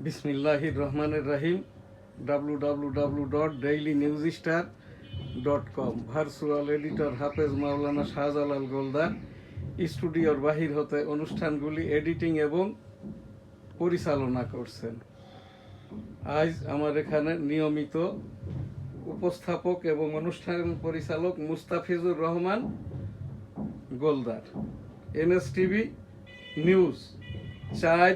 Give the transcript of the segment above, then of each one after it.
বিসমিল্লাহির রহমানির রহিম। www.dailynewsstar.com। Virtual editor হাফেজ মাওলানা শাহজালাল গোলদার স্টুডিওর বাহির হতে অনুষ্ঠানগুলি এডিটিং এবং পরিচালনা করছেন। আজ আমার এখানে নিয়মিত উপস্থাপক এবং অনুষ্ঠান পরিচালক Mustafizur Rahman Goldar. NSTV news 4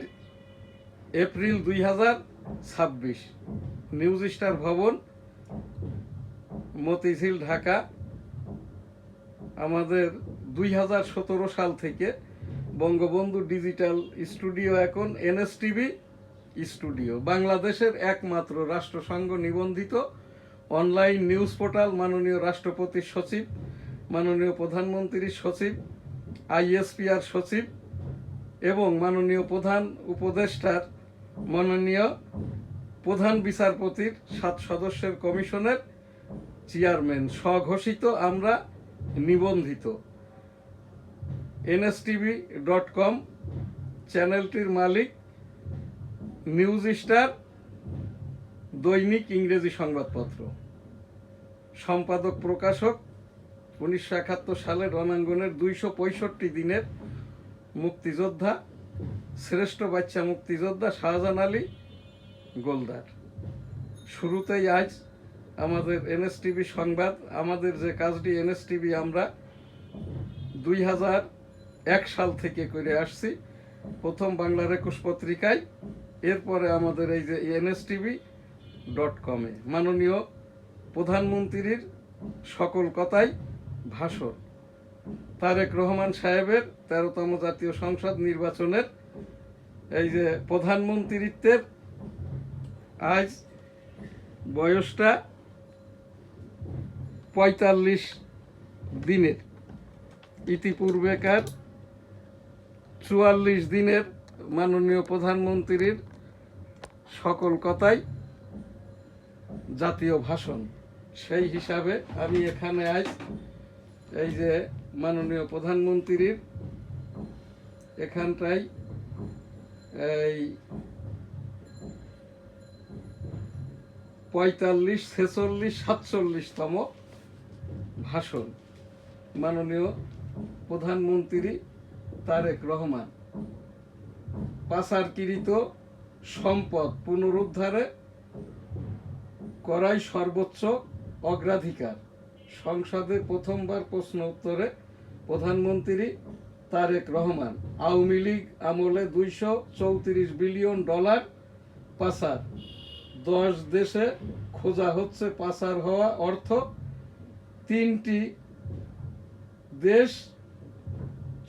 April 2026, news star ভবন, মতিঝিল, ঢাকা। আমাদের 2017 সাল থেকে বঙ্গবন্ধু ডিজিটাল স্টুডিও এখন এনএসটিভি স্টুডিও, বাংলাদেশের একমাত্র রাষ্ট্রসংঘ নিবন্ধিত অনলাইন নিউজ পোর্টাল। মাননীয় রাষ্ট্রপতির সচিব, মাননীয় প্রধানমন্ত্রীর সচিব, আইএসপিআর সচিব এবং মাননীয় প্রধান উপদেষ্টার, মাননীয় প্রধান বিচারপতির 7 সদস্যের কমিশনের চেয়ারম্যান স্বঘোষিত আমরা নিবন্ধিত। NSTV.com চ্যানেলটির মালিক নিউজ স্টার দৈনিক ইংরেজি সংবাদপত্র। সম্পাদক প্রকাশক 1971 সালের রণাঙ্গনের 265 দিনের মুক্তিযোদ্ধা, শ্রেষ্ঠ বাচ্চা মুক্তিযোদ্ধা শাহজাহান আলী গোলদার। শুরুতেই আজ আমাদের এনএসটিভি সংবাদ। আমাদের যে কাজটি এনএসটিভি আমরা 2001 সাল থেকে করে আসছি, প্রথম বাংলার 21 পত্রিকায়, এরপরে আমাদের এই যে NSTV.com মাননীয় প্রধানমন্ত্রীর সকল কথাই ভাষণ, তারেক রহমান সাহেবের 13তম জাতীয় সংসদ নির্বাচনের এই যে প্রধানমন্ত্রীত্বের আজ বয়সটা 45 দিনের, ইতিপূর্বেকার 44 দিনের মাননীয় প্রধানমন্ত্রীর সকল কথাই জাতীয় ভাষণ। সেই হিসাবে আমি এখানে আজ এই যে মাননীয় প্রধানমন্ত্রীর এখানটাই এই 45, 46, 47তম ভাষণ। মাননীয় প্রধানমন্ত্রী তারেক রহমান পাচারকৃত সম্পদ পুনরুদ্ধারে করাই সর্বোচ্চ অগ্রাধিকার। সংসদে প্রথমবার প্রশ্ন উত্তরে প্রধানমন্ত্রী তারেক রহমান আওয়ামী লীগ আমলে $234 বিলিয়ন পাচার, 10 দেশে খোঁজা হচ্ছে পাচার হওয়া অর্থ, 3টি দেশ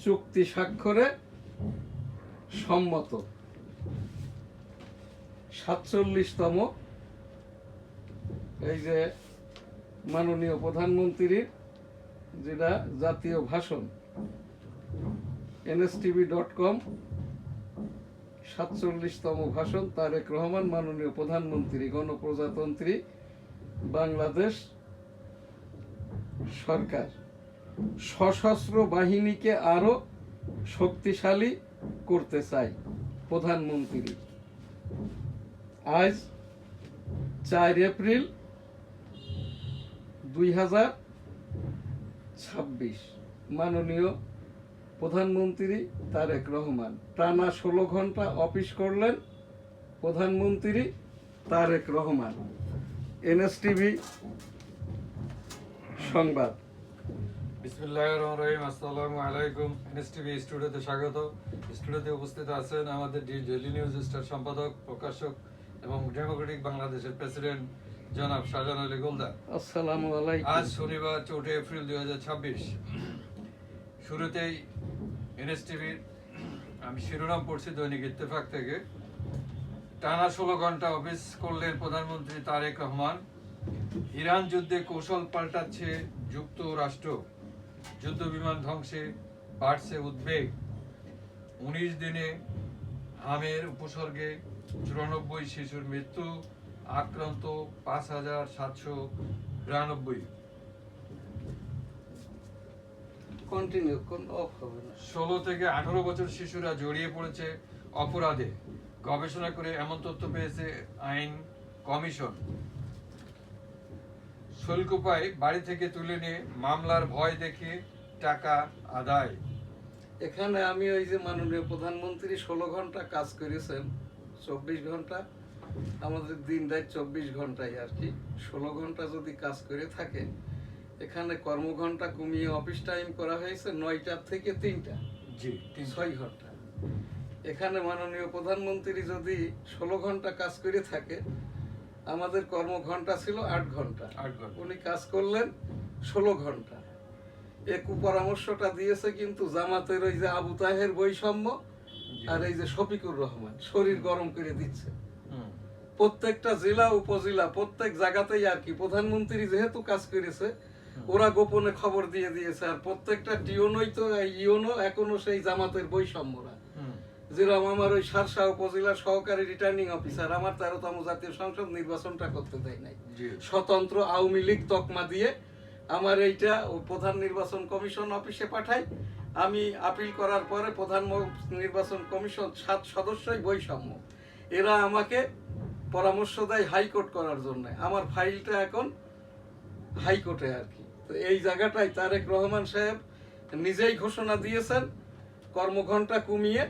চুক্তি স্বাক্ষরে সম্মত। 47তম এই যে মাননীয় প্রধানমন্ত্রীর যেটা জাতীয় ভাষণ। NSTV.com 47তম ভাষণ। তারেক রহমান মাননীয় প্রধানমন্ত্রী, গণপ্রজাতন্ত্রী বাংলাদেশ সরকার সশস্ত্র বাহিনীকে আরো শক্তিশালী করতে চাই। প্রধানমন্ত্রী আজ 4 এপ্রিল 2026, মাননীয় প্রধানমন্ত্রী তারেক রহমান টানা 16 ঘন্টা অফিস করলেন প্রধানমন্ত্রী তারেক রহমান। NSTV সংবাদ। বিসমিল্লাহির রহমানির রহিম। আসসালামু আলাইকুম। NSTV স্টুডিওতে স্বাগত। স্টুডিওতে উপস্থিত আছেন আমাদের ডেইলি নিউজ স্টার সম্পাদক, প্রকাশক এবং ডেমোক্রেটিক বাংলাদেশের প্রেসিডেন্ট জনাব শাহজাহান আলী গোলদার। আসসালামু আলাইকুম। আজ শনিবার 4 এপ্রিল 2026। শুরুতেই NSTVর আমি শিরোনাম পড়ছি দৈনিক ইত্তেফাক থেকে। টানা 16 ঘন্টা অফিস করলেন প্রধানমন্ত্রী তারেক রহমান। ইরান যুদ্ধে কৌশল পাল্টাচ্ছে যুক্তরাষ্ট্র। যুদ্ধ বিমান ধ্বংসে বাড়ছে উদ্বেগ। 19 দিনে হামের উপসর্গে 94 শিশুর মৃত্যু, আক্রান্ত 5792। কন্টিনিউ, কোন অফ হবে না। 16 থেকে 18 বছর শিশুরা জড়িয়ে পড়েছে অপরাধে। গবেষণা করে এমন তথ্য পেয়েছে আইন কমিশন। শুল্ক পায় বাড়ি থেকে তুলে নিয়ে মামলার ভয় দেখে টাকা আদায়। এখানে আমি ওই যে মাননীয় প্রধানমন্ত্রী 16 ঘন্টা কাজ করেছেন, 24 ঘন্টা আমাদের দিন রাত 24 ঘন্টায় আর কি, 16 ঘন্টা যদি কাজ করে থাকে, এখানে কর্মঘন্টা কমিয়ে অফিস টাইম করা হয়েছে 9টা থেকে 3টা, জি 6 ঘন্টা। এখানে মাননীয় প্রধানমন্ত্রী যদি 16 ঘন্টা কাজ করে থাকে, আমাদের কর্মঘন্টা ছিল 8 ঘন্টা, 8 ঘন্টা। উনি কাজ করলেন 16 ঘন্টা। এ কুপরামর্শটা দিয়েছে কিন্তু জামাতের ওই যে আবু তাহের বৈষম্য আর এই যে শফিকুর রহমান, শরীর গরম করে দিচ্ছে। প্রত্যেকটা জেলা উপজেলা প্রত্যেক জায়গাতেই আর কি প্রধানমন্ত্রী যেহেতু কাজ করেছে, ওরা গোপনে খবর দিয়ে দিয়েছে। আর প্রত্যেকটা টিওনই তো ইওনো এখনো সেই জামাতের বৈষম্যরা, যেরকম আমার ওই সারসা উপজেলার সহকারী রিটার্নিং অফিসার আমার 13তম জাতীয় সংসদ নির্বাচনটা করতে দেয় নাই, স্বতন্ত্র আওয়ামী লীগ তকমা দিয়ে আমার এইটা প্রধান নির্বাচন কমিশন অফিসে পাঠাই। আমি আপিল করার পরে প্রধান নির্বাচন কমিশন 7 সদস্যই বৈষম্য, এরা আমাকে পরামর্শ দেয় হাইকোর্ট করার জন্য। আমার ফাইলটা এখন হাইকোর্টে আর কি। তো এই জায়গাটায় তারেক রহমান সাহেব নিজেই ঘোষণা দিয়েছেন কর্মঘন্টা কমিয়ে,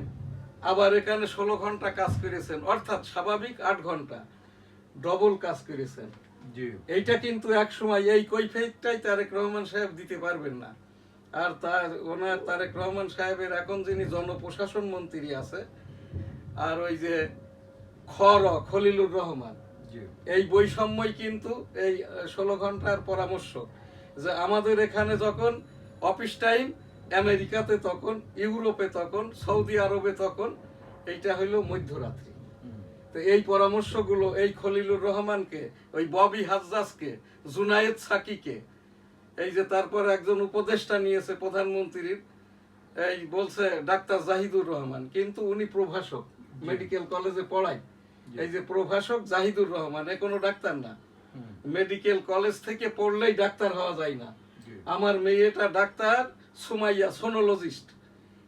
আবার এখানে 16 ঘন্টা কাজ করেছেন, অর্থাৎ স্বাভাবিক 8 ঘন্টা ডবল কাজ করেছেন। এইটা কিন্তু এক সময় এই কৈফিয়তটাই তারেক রহমান সাহেব দিতে পারবেন না। আর ওনার তারেক রহমান সাহেবের এখন যিনি জনপ্রশাসন মন্ত্রী আছে, আর ওই যে খলিলুর রহমান, এই বৈষম্যই কিন্তু এই 16 ঘন্টার পরামর্শ। যে আমাদের এখানে যখন অফিস টাইম, আমেরিকাতে তখন, ইউরোপে তখন, সৌদি আরবে তখন এইটা হইলো মধ্যরাত্রি। তো এই পরামর্শগুলো এই খলিলুর রহমানকে, ওই ববি হাজ্জাজকে, জুনায়েদ সাকিকে, এই যে তারপর একজন উপদেষ্টা নিয়েছে প্রধানমন্ত্রীর, এই বলছে ডাক্তার জাহিদুর রহমান, কিন্তু উনি প্রভাষক, মেডিকেল কলেজে পড়ায়। এই যে প্রভাষক জাহিদুর রহমান, এ কোনো ডাক্তার না, মেডিকেল কলেজ থেকে পড়লেই ডাক্তার হওয়া যায় না। আমার মেয়েটা ডাক্তার সুমাইয়া, সোনোলজিস্ট,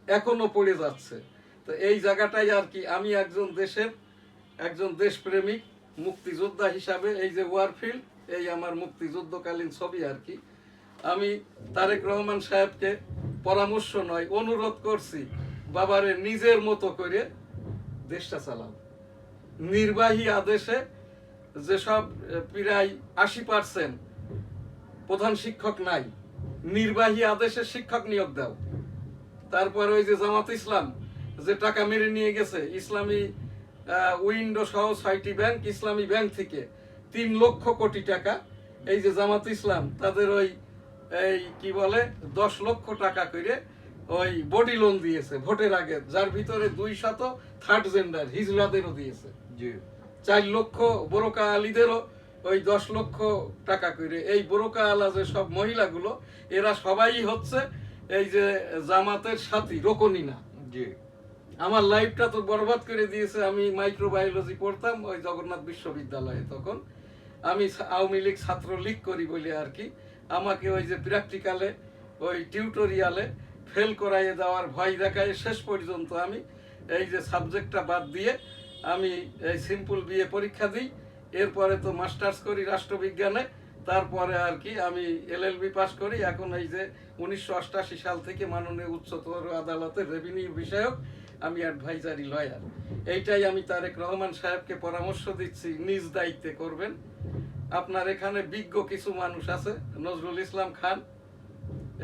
এখনো পড়ে যাচ্ছে। তো এই জায়গাটাই আর কি আমি একজন দেশপ্রেমিক মুক্তিযোদ্ধা হিসাবে, এই যে ওয়ারফিল্ড, এই আমার মুক্তিযুদ্ধকালীন ছবি আর কি, আমি তারেক রহমান সাহেবকে পরামর্শ নয় অনুরোধ করছি, বাবারে নিজের মতো করে দেশটা চালাও। নির্বাহী আদেশে যেসব প্রায় 80% প্রধান শিক্ষক নাই, নির্বাহী আদেশে শিক্ষক নিয়োগ দাও। তারপর ওই যে জামাত ইসলাম যে টাকা মেরে নিয়ে গেছে, ইসলামী উইন্ডো সহ 6টি ব্যাংক, ইসলামী ব্যাংক থেকে 3 লক্ষ কোটি টাকা, এই যে জামাত ইসলাম তাদের ওই এই কি বলে 10 লক্ষ টাকা করে ওই বডি লোন দিয়েছে ভোটের আগে, যার ভিতরে 200 থার্ড জেন্ডার হিজড়াদেরও দিয়েছে, 4 লক্ষ বোরকা আলীদেরও ওই 10 লক্ষ টাকা করে। এই বোরকা আলা যে সব মহিলাগুলো, এরা সবাই হচ্ছে এই যে জামাতের সাথী, রোকনি না। আমার লাইফটা তো বরবাদ করে দিয়েছে। আমি মাইক্রোবায়োলজি পড়তাম ওই জগন্নাথ বিশ্ববিদ্যালয়ে, তখন আমি আওয়ামী লীগ ছাত্র লীগ করি বলে আর কি আমাকে ওই যে প্র্যাকটিক্যালে ওই টিউটোরিয়ালে ফেল করাইয়ে দেওয়ার ভয় দেখায় শেষ পর্যন্ত আমি এই যে সাবজেক্টটা বাদ দিয়ে আমি এই সিম্পল বিএ পরীক্ষা দিই। এরপরে তো মাস্টার্স করি রাষ্ট্রবিজ্ঞানে, তারপরে আর কি আমি এলএলবি পাস করি। এখন এই যে 1988 সাল থেকে মাননীয় উচ্চতর আদালতের রেভিনিউ বিষয়ক আমি অ্যাডভাইজারি লয়ার। এইটাই আমি তারেক রহমান সাহেবকে পরামর্শ দিচ্ছি, নিজ দায়িত্বে করবেন। আপনার এখানে বিজ্ঞ কিছু মানুষ আছে, নজরুল ইসলাম খান,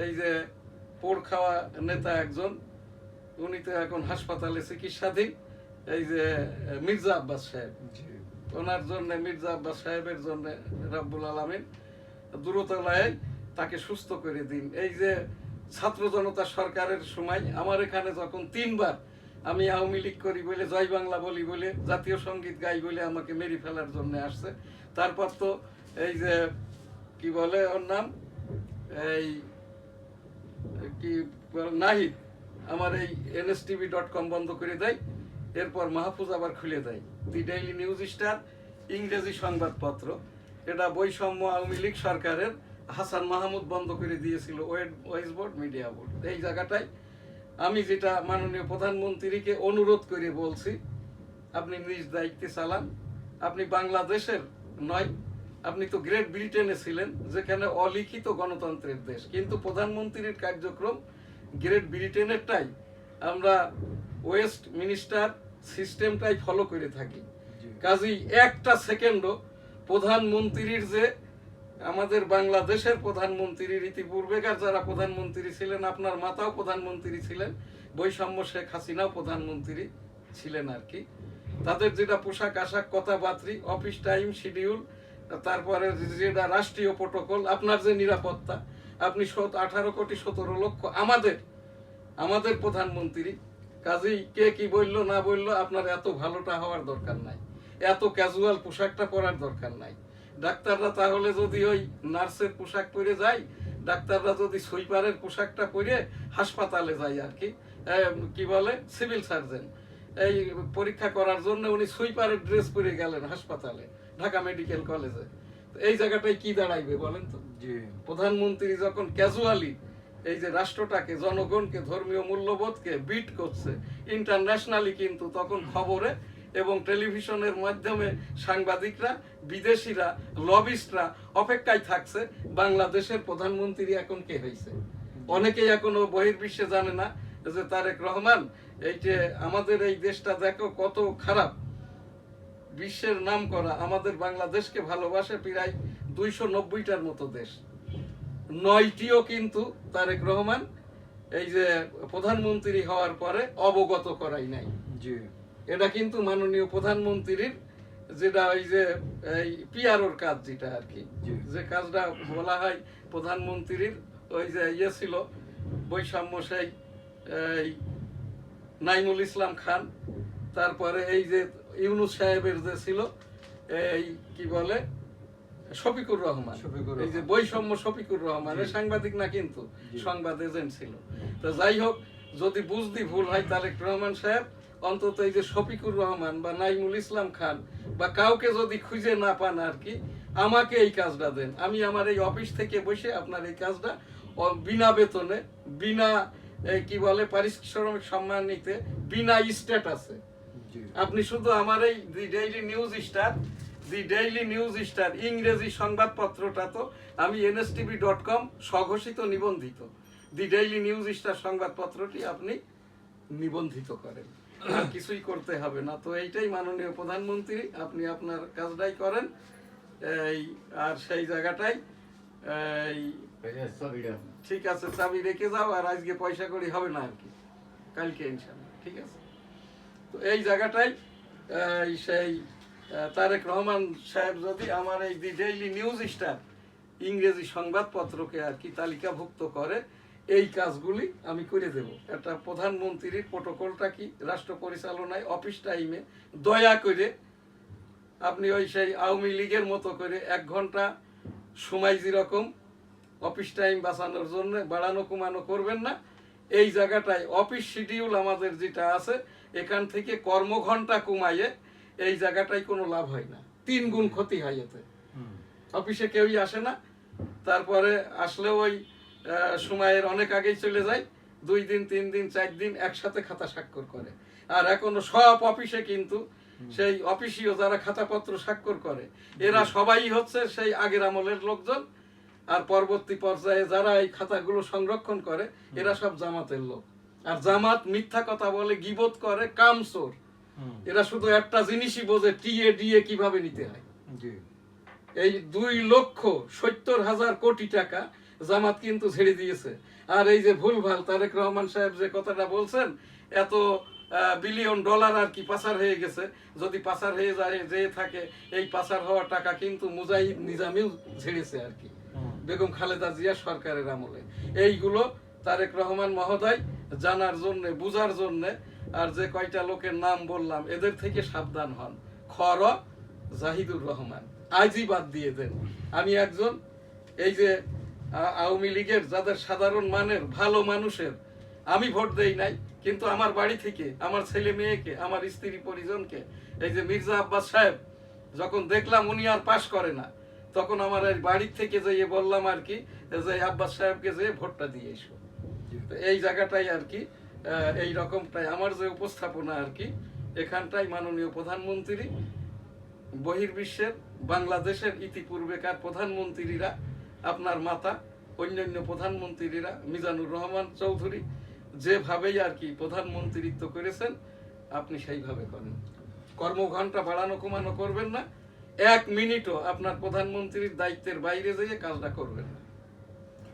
এই যে পোড় খাওয়া নেতা একজন, উনি তো এখন হাসপাতালে চিকিৎসাধীন। এই যে মির্জা আব্বাস সাহেব, ওনার জন্য, মির্জা আব্বাস সাহেবের জন্য রব্বুল আলামিন দূরতলায় তাকে সুস্থ করে দিন। এই যে ছাত্র জনতা সরকারের সময় আমার এখানে যখন 3 বার আমি আওয়ামী লীগ করি বলে, জয় বাংলা বলি বলে, জাতীয় সঙ্গীত গাই বলে আমাকে মেরে ফেলার জন্য আসছে। তারপর তো এই যে কি বলে ওর নাম, এই কি নাহিদ, আমার এই nstv.com বন্ধ করে দেয়। এরপর মাহফুজ আবার খুলে দেয় দি ডেইলি নিউজ স্টার, ইংরেজি সংবাদপত্র। এটা বৈষম্য আওয়ামী লীগ সরকারের, হাসান মাহমুদ বন্ধ করে দিয়েছিল ওয়েস্ট বোর্ড মিডিয়া বোর্ড। এই জায়গাটায় আমি যেটা মাননীয় প্রধানমন্ত্রীকে অনুরোধ করে বলছি, আপনি নিজ দায়িত্বে চালান। আপনি বাংলাদেশের নয়, আপনি তো গ্রেট ব্রিটেনে ছিলেন, যেখানে অলিখিত গণতন্ত্রের দেশ, কিন্তু প্রধানমন্ত্রীর কার্যক্রম গ্রেট ব্রিটেনেরটাই আমরা ওয়েস্ট মিনিস্টার সিস্টেমটাই ফলো করে থাকি। কাজেই একটা সেকেন্ডও প্রধানমন্ত্রীর যে আমাদের বাংলাদেশের প্রধানমন্ত্রীর ইতিপূর্বেকার যারা প্রধানমন্ত্রী ছিলেন, আপনার মাতাও প্রধানমন্ত্রী ছিলেন, বৈষম্য শেখ হাসিনাও প্রধানমন্ত্রী ছিলেন আর কি, তাদের যেটা পোশাক আশাক কথাবার্তি অফিস টাইম শিডিউল, তারপরে যেটা রাষ্ট্রীয় প্রোটোকল, আপনার যে নিরাপত্তা, আপনি 18,17,00,000 আমাদের প্রধানমন্ত্রী। কাজেই কে কি বললো না বললো, আপনার এত ভালোটা হওয়ার দরকার নাই, এত ক্যাজুয়াল পোশাকটা পরার দরকার নাই। ডাক্তাররা তাহলে যদি ওই নার্সের পোশাক পরে যায়, ডাক্তাররা যদি সুইপারের পোশাকটা পরে হাসপাতালে যায় আর কি, কি বলে সিভিল সার্জন, এই পরীক্ষা করার জন্য উনি সুইপারের ড্রেস পরে গেলেন হাসপাতালে, ঢাকা মেডিকেল কলেজে, এই জায়গাটায় কি দাঁড়াইবে বলেন তো? প্রধানমন্ত্রী যখন ক্যাজুয়ালি এই যে রাষ্ট্রটাকে, জনগণকে, ধর্মীয় মূল্যবোধকে বিট করছে ইন্টারন্যাশনালি, কিন্তু তখন খবরে এবং টেলিভিশনের মাধ্যমে সাংবাদিকরা, বিদেশিরা, লবিস্টরা অপেক্ষায় থাকছে বাংলাদেশের প্রধানমন্ত্রী এখন কে হয়েছে। অনেকেই এখনো বহির্বিশ্বে জানে না যে তারেক রহমান, এই যে আমাদের এই দেশটা দেখো কত খারাপ, বিশ্বের নাম করা আমাদের বাংলাদেশকে ভালোবাসে প্রায় 290টার মতো দেশ, 9টিও কিন্তু তারেক রহমান এই যে প্রধানমন্ত্রী হওয়ার পরে অবগত করাই নাই। এটা কিন্তু মাননীয় প্রধানমন্ত্রীর যেটা ওই যে এই পিআরওর কাজ, যেটা আর কি, যে কাজটা বলা হয় প্রধানমন্ত্রীর ওই যে ইয়ে ছিল বৈষম্য সেই এই নাইমুল ইসলাম খান, তারপরে এই যে ইউনুস সাহেবের যে ছিল এই কি বলে শফিকুর রহমান, এই যে বৈষম্য শফিকুর রহমান, সাংবাদিক না কিন্তু সংবাদ এজেন্ট ছিল। তো যাই হোক, যদি বুঝতে ভুল হয় তারেক রহমান সাহেব অন্তত এই যে শফিকুর রহমান বা নাইমুল ইসলাম খান বা কাউকে যদি খুঁজে না পান আর কি, আমাকে এই কাজটা দেন, আমি আমার এই অফিস থেকে বসে আপনার এই কাজটা বিনা বেতনে, বিনা কি বলে পারিশ্রমিক সম্মান নিতে, বিনা স্ট্যাটাসে, আপনি শুধু আমার এই দি ডেইলি নিউজ স্টার ইংরেজি সংবাদপত্রটা তো আমি nstv.com স্বঘোষিত নিবন্ধিত, দি ডেইলি নিউজ স্টার সংবাদপত্রটি আপনি নিবন্ধিত করেন, আর কিছুই করতে হবে না। তো এইটাই মাননীয় প্রধানমন্ত্রী, আপনি আপনার কাজটাই করেন এই, আর সেই জায়গাটাই এই ঠিক আছে, চাবি রেখে যাও, আর আজকে পয়সা করি হবে না আর কি, কালকে ইনশাআল্লাহ, ঠিক আছে। তো এই জায়গাটাই সেই তারেক রহমান সাহেব যদি আমার এই দি ডেইলি নিউজ স্টার ইংরেজি সংবাদপত্রকে আর কি তালিকাভুক্ত করে, এই কাজগুলি আমি করে দেব। একটা প্রধানমন্ত্রীর প্রোটোকলটা কি, রাষ্ট্র পরিচালনায় অফিস টাইমে দয়া করে আপনি ওই সেই আওয়ামী লীগের মতো করে 1 ঘন্টা সময় যেরকম অফিস টাইম বাঁচানোর জন্য বাড়ানো কমানো করবেন না। এই জায়গাটায় অফিস শিডিউল আমাদের যেটা আছে, এখান থেকে কর্মঘণ্টা কমাইয়ে এই জায়গাটায় কোনো লাভ হয় না, 3 গুণ ক্ষতি হয় এতে। অফিসে কেউই আসে না, তারপরে আসলেও ওই সময়ের অনেক আগেই চলে যায়, 2 দিন 3 দিন 4 দিন একসাথে খাতা স্বাক্ষর করে। আর এখনো সব অফিসে কিন্তু সেই অফিসীয় যারা খাতাপত্র স্বাক্ষর করে, এরা সবাই হচ্ছে সেই আগের আমলের লোকজন, আর পরবর্তী পর্যায়ে যারা এই খাতাগুলো সংরক্ষণ করে এরা সব জামাতের লোক। আর জামাত মিথ্যা কথা বলে, গীবত করে, কামচোর। এরা শুধু একটা জিনিসই বোঝে, টিএ ডিএ কিভাবে নিতে হয়। এই 2,70,000 কোটি টাকা জামাত কিন্তু ছেড়ে দিয়েছে। আর এই যে ভুলভাল তারেক রহমান সাহেব যে কথাটা বলছেন, এত বিলিয়ন ডলার আর কি পাচার হয়ে গেছে, যদি পাচার হয়ে যায় যেয়ে থাকে, এই পাচার হওয়া টাকা কিন্তু মুজাহিদ নিজামেও ঝেড়েছে আর কি, বেগম খালেদা জিয়া সরকারের আমলে। এইগুলো তারেক রহমান মহোদয় জানার জন্য, বুঝার জন্য, আর যে কয়টা লোকের নাম বললাম এদের থেকে সাবধান হন। খর জাহিদুর রহমান আজই বাদ দিয়ে দেন। আমি একজন এই যে আওয়ামী লীগের যাদের সাধারণ মানের ভালো মানুষের আমি ভোট দেই নাই, কিন্তু আমার বাড়ি থেকে আমার ছেলে মেয়েকে, আমার স্ত্রী পরিজনকে, এই যে মির্জা আব্বাস সাহেব যখন দেখলাম উনি আর পাশ করে না, তখন আমার এই বাড়ির থেকে যেয়ে বললাম আর কি, যে আব্বাস সাহেবকে যে ভোটটা দিয়ে এসো। এই জায়গাটাই আর কি, এই রকমটাই আমার যে উপস্থাপনা আর কি, এখানটাই মাননীয় প্রধানমন্ত্রী, বহির্বিশ্বের বাংলাদেশের ইতিপূর্বেকার প্রধানমন্ত্রীরা, আপনার মাতা, অন্যান্য প্রধানমন্ত্রীরা, মিজানুর রহমান চৌধুরী যেভাবেই আর কি প্রধানমন্ত্রিত্ব করেছেন, আপনি সেইভাবে করেন। কর্মঘণ্টা বাড়ানো কমানো করবেন না, 1 মিনিটও আপনার প্রধানমন্ত্রীর দায়িত্বের বাইরে যেয়ে কাজটা করবেন না।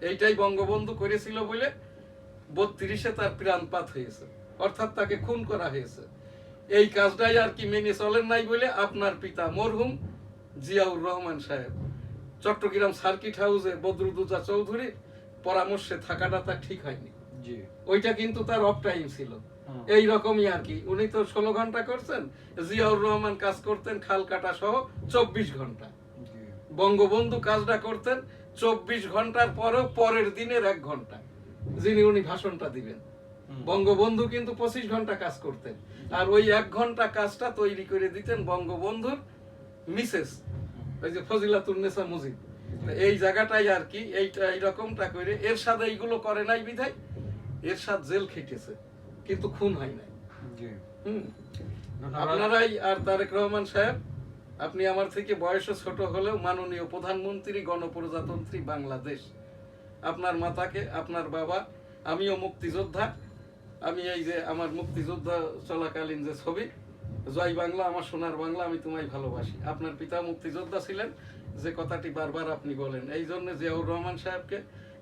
এইটাই বঙ্গবন্ধু করেছিল বলে 32-এ তার প্রাণপাত হয়েছে, অর্থাৎ তাকে খুন করা হয়েছে। এই কাজটাই আর কি মেনে চলেন নাই বলে আপনার পিতা মরহুম জিয়াউর রহমান সাহেব চট্টগ্রাম সার্কিট হাউসে বদরুদ্দোজা চৌধুরীর পরামর্শে থাকাটা তার ঠিক হয়নি। জি, ওইটা কিন্তু তার অফ টাইম ছিল। এই রকমই আর কি, উনি তো 16 ঘন্টা করছেন, জিয়াউর রহমান কাজ করতেন খাল কাটা সহ 24 ঘন্টা। জি, বঙ্গবন্ধু কাজটা করতেন 24 ঘন্টার পরেও পরের দিনের 1 ঘন্টা, যিনি উনি ভাষণটা দিবেন। বঙ্গবন্ধু কিন্তু 25 ঘন্টা কাজ করতেন, আর ওই 1 ঘন্টা কাজটা তৈরি করে দিতেন বঙ্গবন্ধুর মিসেস, ওই যে ফজিলাতুন্নেসা মুজিব। তো এই জায়গাটাই আর কি, এইটা এইরকমটা করে এরশাদ এইগুলো করে নাই বিধায় এরশাদ জেল খেটেছে, কিন্তু খুন হয় নাই। জি। আপনারাই আর তারেক রহমান সাহেব, আপনি আমার থেকে বয়সে ছোট হলেও মাননীয় প্রধানমন্ত্রী গণপ্রজাতন্ত্রী বাংলাদেশ। আপনার মাতাকে, আপনার বাবা, আমিও মুক্তিযোদ্ধা। আমি এই যে আমার মুক্তিযোদ্ধা চলাকালীন যে ছবি, জয় বাংলা আমার সোনার বাংলা, আমি তোমায় ভালোবাসি, আপনার পিতা মুক্তিযোদ্ধা ছিলেন, যে কথাটি বারবার আপনি বলেন। এই জন্য জিয়াউর রহমান সাহেবকে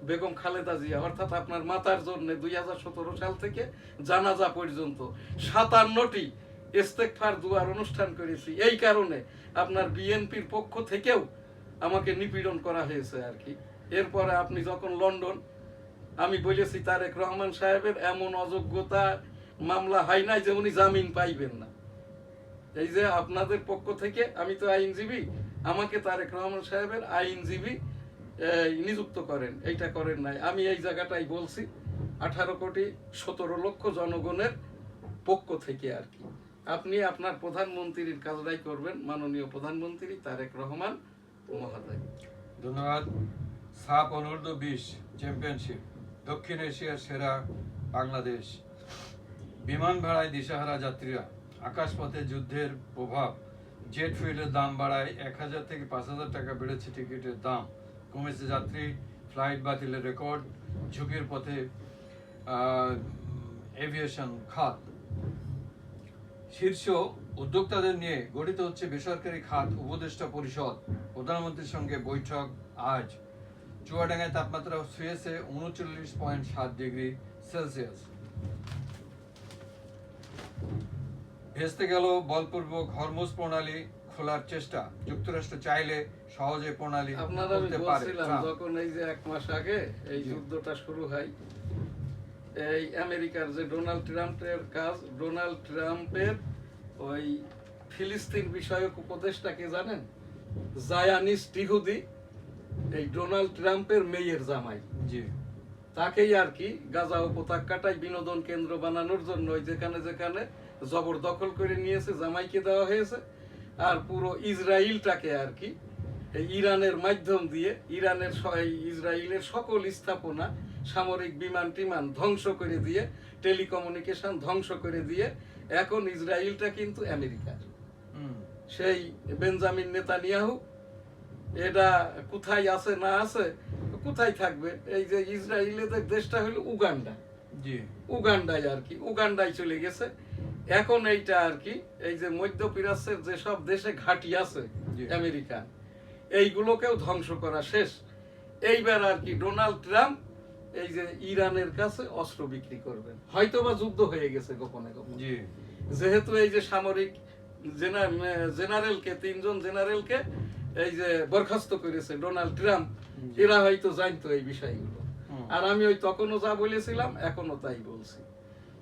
বেগম খালেদা জিয়া, অর্থাৎ আপনার মাতার জন্য 2017 সাল থেকে জানাজা পর্যন্ত 57টি ইস্তেগফার দুয়ার অনুষ্ঠান করেছি। এই কারণে আপনার বিএনপির পক্ষ থেকেও আমাকে নিপীড়ন করা হয়েছে আর কি। এরপরে আপনি যখন লন্ডন, আমি বলেছি তারেক রহমান সাহেবের এমন অযোগ্যতা মামলা হয় নাই যে উনি জামিন পাইবেন না। এই যে আপনাদের পক্ষ থেকে, আমি তো আইনজীবী, আমাকে তারেক রহমান সাহেবের আইনজীবী নিযুক্ত করেন, এইটা করেন নাই। আমি এই জায়গাটাই বলছি 18,17,00,000 জনগণের পক্ষ থেকে আর কি। আপনি আপনার প্রধানমন্ত্রীর কাজটাই করবেন, মাননীয় প্রধানমন্ত্রী তারেক রহমান মহোদয়। ধন্যবাদ। সাপ অনূর্ধ্ব 20 চ্যাম্পিয়নশিপ, দক্ষিণ এশিয়ার সেরা বাংলাদেশ। বিমান ভাড়ায় দিশাহারা যাত্রীরা, আকাশপথে যুদ্ধের প্রভাব, জেট ফুয়েলের দাম বাড়ায় 1,000 থেকে 5,000 টাকা বেড়েছে টিকিটের দাম, কমেছে যাত্রী, ফ্লাইট বাতিলের রেকর্ড, ঝুঁকির পথে এভিয়েশন খাত। শীর্ষ উদ্যোক্তাদের নিয়ে গঠিত হচ্ছে বেসরকারি খাত উপদেষ্টা পরিষদ, প্রধানমন্ত্রীর সঙ্গে বৈঠক আজ। চুয়াডাঙ্গায় তাপমাত্রা ছুঁয়েছে 39.7 ডিগ্রি সেলসিয়াস। ভেস্তে গেল বলপূর্বক হরমুজ প্রণালী খোলার চেষ্টা, যুক্তরাষ্ট্র চাইলে সহজে প্রণালী আপনারা আমি খুলতে পারে। বলছিলাম যখন এই যে 1 মাস আগে এই যুদ্ধটা শুরু হয়, এই আমেরিকার যে ডোনাল্ড ট্রাম্পের কাজ, ডোনাল্ড ট্রাম্পের ওই ফিলিস্তিন বিষয়ক উপদেষ্টা কে জানেন? জায়ানিস্ট ইহুদি, এই ডোনাল্ড ট্রাম্পের মেয়ের জামাই। জি, তাকেই আর কি গাজা উপত্যকাটায় বিনোদন কেন্দ্র বানানোর জন্য যেখানে যেখানে জবরদখল করে নিয়েছে জামাইকে দেওয়া হয়েছে। আর পুরো ইসরায়েলটাকে আর কি এই ইরানের মাধ্যম দিয়ে ইসরায়েলের সকল স্থাপনা, সামরিক বিমান টিমান ধ্বংস করে দিয়ে, টেলিকমিউনিকেশন ধ্বংস করে দিয়ে এখন ইসরায়েলটা কিন্তু আমেরিকার। সেই বেঞ্জামিন নেতানিয়াহু এটা কোথায় আছে না আছে, কোথায় থাকবে? এই যে ইসরায়েলের দেশটা হলো উগান্ডা, জি, উগান্ডায় আর কি, উগান্ডায় চলে গেছে। এখন এইটা আর কি এই যে মধ্যপ্রাচ্যের যেসব দেশে ঘাঁটি আছে আমেরিকা, এইগুলোকেও ধ্বংস করা শেষ। এইবার আর কি ডোনাল্ড ট্রাম্প এই যে ইরানের কাছে অস্ত্র বিক্রি করবেন, হয়তোবা যুদ্ধ হয়ে গেছে গোপনে গোপনে। জি, যেহেতু এই যে সামরিক জেনারেলকে, 3 জন জেনারেলকে এই যে বরখাস্ত করেছে ডোনাল্ড ট্রাম্প, এরা হয়তো জানতো এই বিষয়গুলো। আর আমি ওই তখনও যা বলেছিলাম এখনো তাই বলছি।